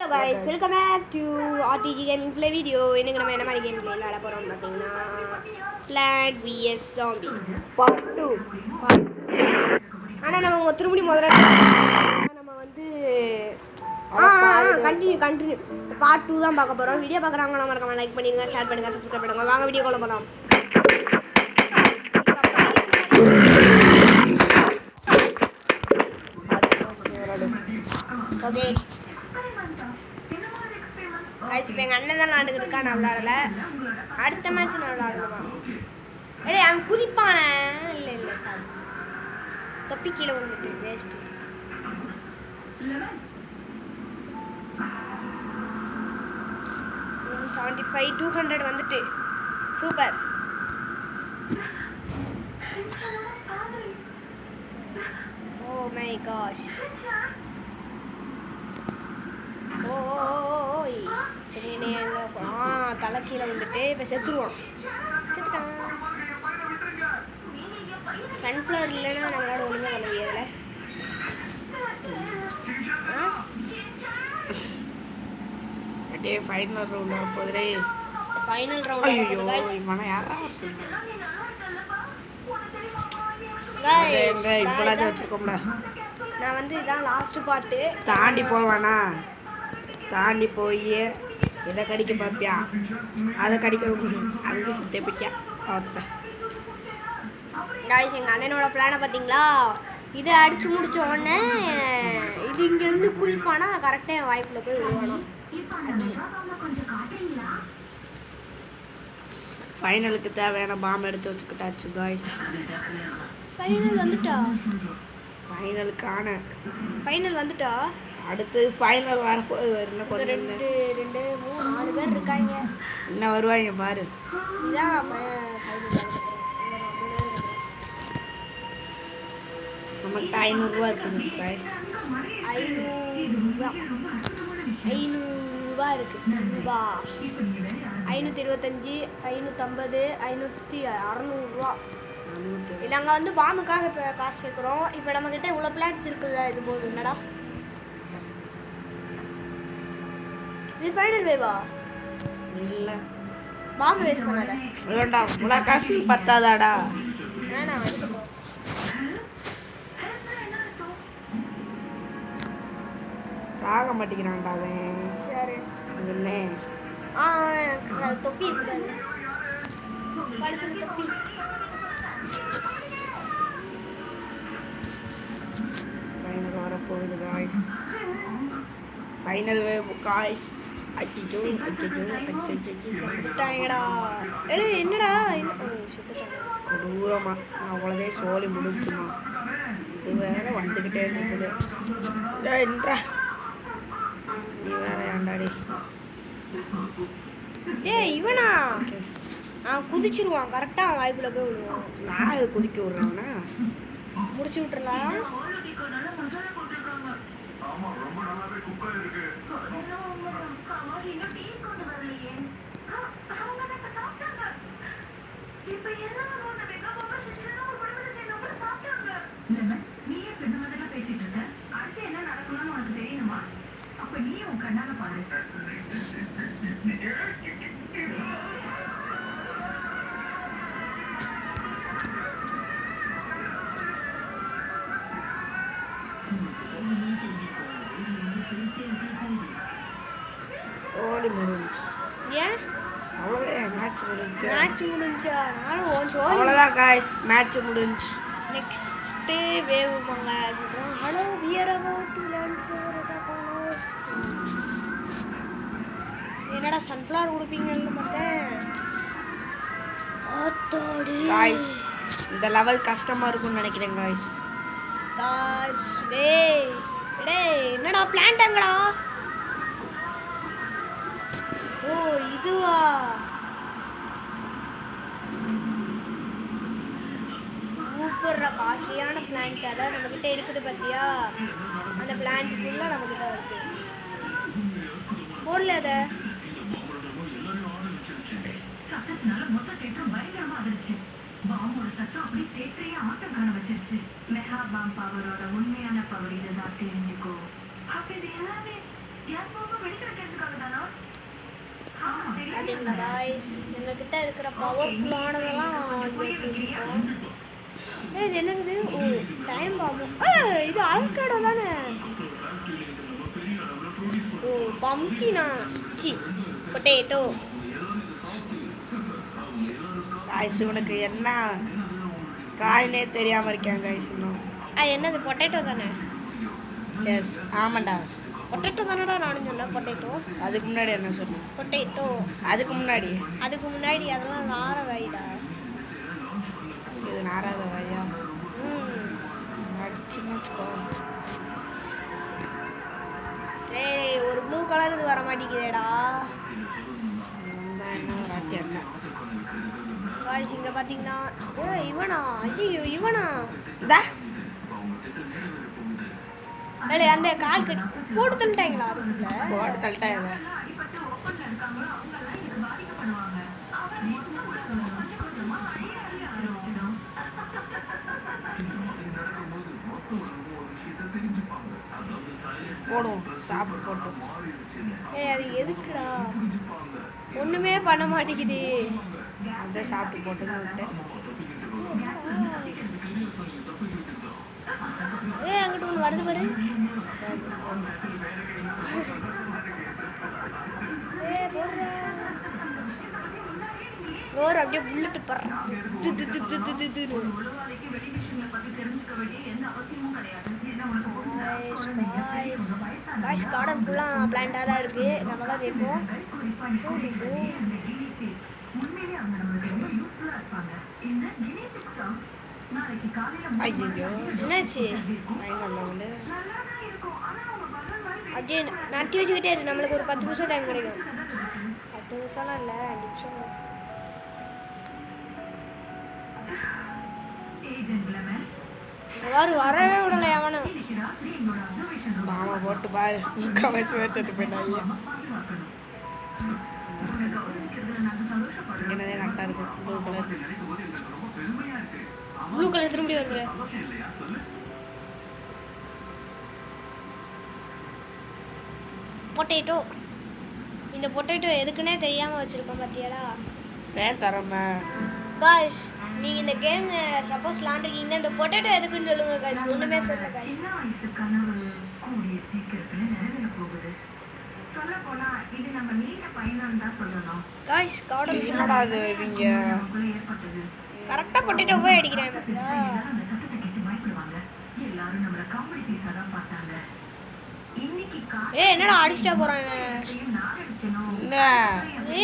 Hello guys, welcome back to RTG Gaming Play video. இன்னைக்கு நம்ம என்ன மாதிரி கேம் ப்ளே விளையாட போறோம்னு பார்த்தீங்கன்னா Plant vs Zombies Part 2. ஆனா நம்ம திரும்பி முதல்ல நம்ம வந்து கண்டினியூ Part 2 தான் பார்க்க போறோம். வீடியோ பார்க்குறவங்க மறக்காம லைக் பண்ணிடுங்க, ஷேர் பண்ணுங்க, சப்ஸ்கிரைப் பண்ணுங்க. வாங்க வீடியோக்குள்ள போலாம். ஓகே இப்போ எங்கள் அண்ணன் தான் விளாண்டுக்கிட்டு இருக்கா, நான் விளாடல. அடுத்த மேட்ச் நான் விளாடணுமா? இல்லை அவன் குதிப்பானே. இல்லை சாரி, தொப்பி கீழே வந்துட்டு வேஸ்ட்டு. 75 200 வந்துட்டு சூப்பர். Oh my cash. தலை கீழே வந்துட்டு இப்போ செத்துட்டான். சன்ஃப்ளவர் இல்லைன்னா நம்மளோட ஒழுங்காக பண்ண முடியாதுல்ல. ஃபைனல் ரவுண்ட் வரப்போகுது. ஃபைனல் ரவுண்ட் இப்போலாம் வச்சுருக்கோம்ல. நான் வந்து இதான் லாஸ்ட்டு பாட்டு. தாண்டி போவானா? தாண்டி போய் எதை கடிக்க பார்ப்பியா? அதை கடிக்க அதுக்கு சுத்த பிடிக்கா பார்த்த காய்ஸ். எங்கள் அண்ணனோட பிளானை பார்த்தீங்களா? இதை அடித்து முடித்த உடனே இது இங்கேருந்து குளிப்பானா கரெக்டாக என் வாய்ப்பில் போய் விழுவானா. ஃபைனலுக்கு தேவையான பாம் எடுத்து வச்சுக்கிட்டாச்சு காய்ஸ். ஃபைனல் வந்துட்டா? ஃபைனல் வந்துட்டா. அடுத்து ஃபைனல் வரப்போது. இன்னும் கொஞ்சம் 2 3 4 பேர் இருக்காங்க. இன்னும் வருவாங்க பாரு. இதான் நம்மகிட்ட 500 ரூபா இருக்குது காய்ஸ். 500 ரூபா இருக்கு. 525 550 500 600 ரூபா. இல்லை அங்கே வந்து பாம்புக்காக இப்போ காசு சேர்க்குறோம். இப்போ நம்மக்கிட்ட இவ்வளோ பிளான்ஸ் இருக்குல்ல, இது போதும். என்னடா இது ஃபைனல் வேவா? இல்லை பாம்பு வேஸ்ட் பண்ணாத. இல்லைடா, இவ்வளோ காசு பத்தாதாடா. வேணாம் வச்சுக்கோ. சாக மாட்டேங்கிறான்டா அவன். யாரு? இல்லைண்ணே. தொப்பி இருக்காது படுத்துல தொப்பி. ஃபைனல் வரப்போகுது காய்ஸ். Final wave guys. அச்சோ விட்டாங்கடா. என்னடா சுத்துட்டாங்க கொடூரமா. நான் அவ்வளோதே சோழி முடிஞ்சுமா. இது வேற வந்துக்கிட்டே இருக்குது. என்றா நீ வேற ஏண்டாடி? இவனா அவன் குதிச்சிருவான் கரெக்டாக. அவன் வாய்ப்புல போய் விடுவான். நான் இது குதிக்க விட்றான்னா முடிச்சு விட்டுறலாம். சோழி முடிஞ்சு. ஏன் அவ்வளோதான் மேட்ச் முடிஞ்சு. முடிஞ்சா? நானும் அவ்வளோதான் காய்ஸ், மேட்ச் முடிஞ்சு. நெக்ஸ்ட்டு வேவ் வாங்க. Hello wear about to launch. என்னடா சன்ஃப்ளவர் கொடுப்பீங்கன்னு பார்த்தேன். காய்ஸ் இந்த லெவல் கஷ்டமாக இருக்கும்னு நினைக்கிறேன் காய்ஸ். என்னடா பிளான்ட் அங்கடா? ஓ இதுவா? சூப்பர்ரா, காஸ்ட்லியான பிளான்ட். அதான் நம்மக்கிட்ட இருக்குது பார்த்தியா? அந்த பிளான்ட் ஃபுல்லாக நம்மக்கிட்ட இருக்கு. போடல அதை. பாம்போட சத்தம் அப்படி தேட்டரையே ஆட்டம் காண வச்சிருச்சு. மெகா பாம் பவரோட உண்மையான பவர் இதுதான் தெரிஞ்சுக்கோ. அப்ப இது எல்லாமே பார்த்தீங்களா guys, எங்ககிட்ட இருக்கிற பவர்ஃபுல்லானதெல்லாம் வச்சுருக்கோம். இது என்னது? ஓ டைம் பாம்பு. இது அவகேடோ தானே? ஓ பம்கினா, சி பொட்டேட்டோ. காய்ஸ் உனக்கு என்ன காயினே தெரியாம இருக்கேன் காய்ஸ் இன்னும். என்னது பொட்டேட்டோ தானே? எஸ் ஆமாண்டா பொட்டேட்டோ தானடா நானும் சொன்னேன். பொட்டேட்டோ. அதுக்கு முன்னாடி என்ன சொன்னேன்? பொட்டேட்டோ. அதுக்கு முன்னாடி அதெல்லாம் நார காய்டா. இது நாராத வாயா ம். அடிச்சுன்னு வச்சுக்கோ. ஏய் ஒரு ப்ளூ கலர் இது வர மாட்டேங்குதேடா. என்ன ராட்டி என்ன காய்ஸ் இங்க பாத்தீங்கன்னா இவனா? ஐயோ இவனா? இந்தா ஏலே அந்த கால் கட்டி போட்டு தள்ளிட்டாங்களா? அதுக்குள்ள போட்டு தள்ளிட்டாங்க. போடுவோம் சாப்பிட்டு போட்டு. அது எதுக்குடா? ஒண்ணுமே பண்ண மாட்டேங்குது. அதை சாப்பிட்டு போட்டுன்னு விட்டேன். அங்கிட்டு ஒன்று வருது பாரு. ஒரு அப்படியே புல்லட்டு கார்டன் ஃபுல்லாக பிளான்டாக தான் இருக்கு. நம்ம தான் கேட்போம். ஐயோ என்னாச்சு? அப்படியே நட்டி வச்சுக்கிட்டே இருக்கு. நம்மளுக்கு ஒரு 10 நிமிஷம் டைம் கிடைக்கும். 10 நிமிஷம்லாம் இல்லை, 5 நிமிஷம். வரவே விடலை அவனும். மாமா போட்டு பாரு முக்கால்வாசி பேர் செத்து போயிட்டாங்க. என்னதே கரெக்டாக இருக்கும். ப்ளூ கலர் திரும்பி வருது. பொட்டேட்டோ. இந்த பொட்டேட்டோ எதுக்குன்னே தெரியாமல் வச்சுருக்கோம் பார்த்தியாடா? ஏன் தரமா காய்ஸ், நீங்கள் இந்த கேம் சப்போஸ் விளாண்டுருக்கீங்கன்னா இந்த பொட்டேட்டோ எதுக்குன்னு சொல்லுங்க காய்ஸ். ஒன்றுமே சொல்ல காய்ஸ். காய்ஸ் கார்டன் என்னடா அது இவங்க கரெக்டாக பொட்டேட்டோ போய் அடிக்கிறேன் பார்த்தியா? என்னடா அடிச்சுட்டா போறான் என்ன?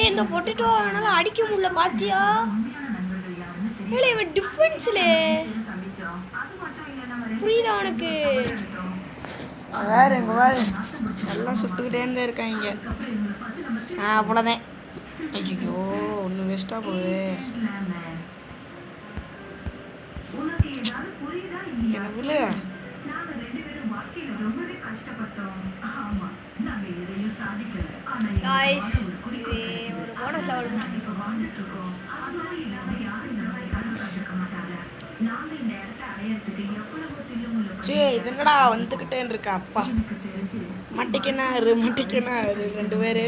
இந்த பொட்டேட்டோ அவனால அடிக்க முடியல பாத்தியா? ஏலே இவன் டிஃபென்ஸ்ல புரியுதா உனக்கு? வேற எங்க வேறு எல்லாம் சுட்டுக்கிட்டே இருந்தே இருக்காங்க. அவ்வளோதான். ஐயோ ஒன்று வேஸ்ட்டாக போகுது. எனக்கு இல்லை. காய்ஸ் இது ஒரு போனஸ் லெவல். இது என்னடா வந்துக்கிட்டே இருக்கா? அப்பா மட்டிக்கினாரு 2 பேர்.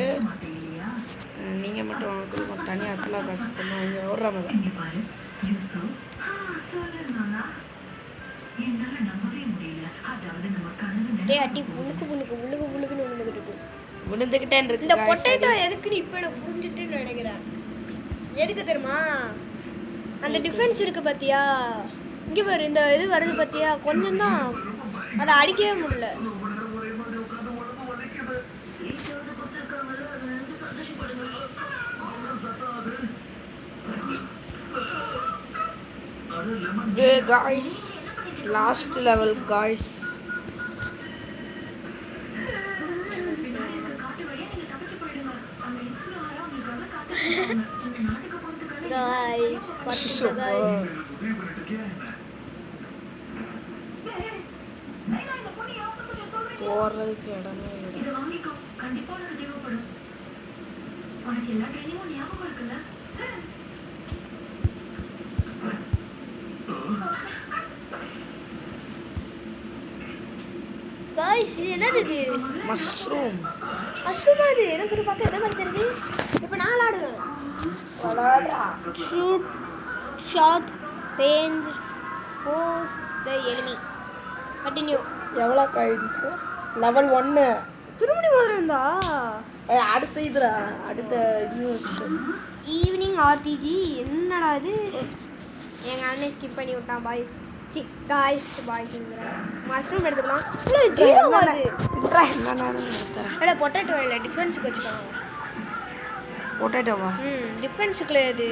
நீங்கள் மட்டும் அவங்களுக்கு தனியாக அத்தலா காசு சொல்லுவாங்க. ஓடுற மாதிரி அட்டி புழுக்குன்னு விழுந்துக்கிட்டே இருக்கு. இந்த பொட்டேட்டோ எதுக்குன்னு இப்போ எனக்கு புரிஞ்சுட்டுன்னு நினைக்கிறேன். எதுக்கு தெரியுமா? அந்த டிஃபென்ஸ் இருக்கு பார்த்தியா? இங்கே பாரு, இந்த இது வருது பார்த்தியா? கொஞ்சம் தான், அதை அடிக்கவே முடியல. Guys last level guys. போறதுக்கு இடமே இல்லை. காய்ஸ் இது என்னது? இது மஷ்ரூம். மஷ்ரூமா இது எனக்கு இது பார்க்க எந்த மாதிரி தெரியுது இப்போ நான் விளாடுவேன் விளாடுறா. Shoot short range force the enemy continue எவ்வளோ காயின்ஸ்? லெவல் 1. திருமணி மாதிரி இருந்தா அடுத்த இதுடா, அடுத்த நியூ விஷயம். ஈவினிங் ஆர்டிஜி என்னடா இது எங்கள் அண்ணன் ஸ்கிப் பண்ணி விட்டான் பாய்ஸ் காய்ஸ் பாய்ஸ் மஷ்ரூம் எடுத்துக்கலாம் இல்லை ஜீரோ அது இல்லை பொட்டேட்டோ இல்லை டிஃபென்ஸுக்கு வச்சுக்கோங்க பொட்டேட்டோவா? டிஃபென்ஸுக்குள்ள அது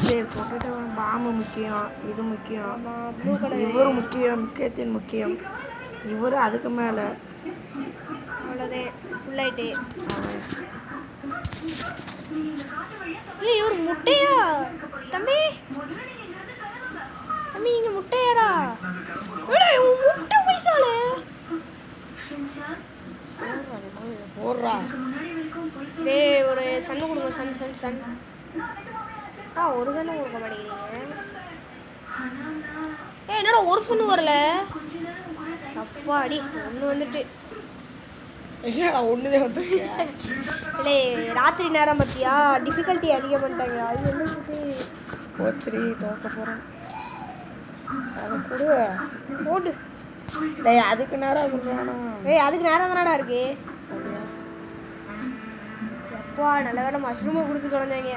சரி, பொட்டேட்டோ பாம்பு முக்கியம், இது முக்கியம், ஆமாம் ப்ளூ கலர் இவரு முக்கியம், முக்கியத்தின் முக்கியம். இவரு அதுக்கு மேலே அவ்வளோதான் ஃபுல்லாயிட்டு ஏய் இவர் முட்டையா தம்பி தம்பி நீங்க முட்டையாடா முட்டை பைசாலே போடுறா. டேய் ஒரு சன்னு கொடுங்க சன் ஒரு சன்னு கொடுக்க மாட்டேங்கிறீங்க. ஏய் என்னடா ஒரு சன்னு வரல அப்பாடி ஒன்று வந்துட்டு என்னடா ஒண்ணுதான் வந்து இல்லை ராத்திரி நேரம் பார்த்தியா டிஃபிகல்ட்டி அதிகம் பண்ணிட்டாங்க அது என்ன போச்சுரி தோக்க போகிறேன். அதை கொடு போட்டு டேய் அதுக்கு நேரம் கொடுக்குறானா? ஏய் அதுக்கு நேரம் தானடா இருக்கு அப்பா நல்ல வேலை மஷ்ரூமை கொடுத்து தொலைஞ்சாங்க.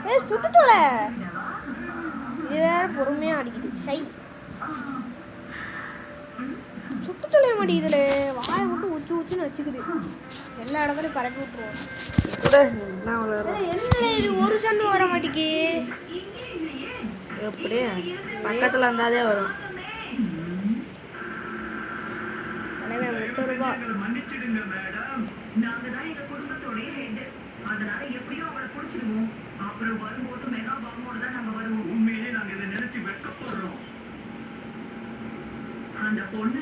ஏய் சுட்டு தொலை இது வேற பொறுமையாக அடிக்குது சை சுட்டு தொலைய மாட்டேங்குதுல வாயை மட்டும் உச்சுன்னு வச்சுக்குது எல்லா இடத்துலையும் பரப்பி விட்டுருவோம். கூட என்ன விளையாடுறோம்? என்ன இது ஒரு சன்னு வர மாட்டேங்கி எப்படி பக்கத்தில் இருந்தாதே வரும். அனைவன் 30 ரூபா அந்த பொண்ணு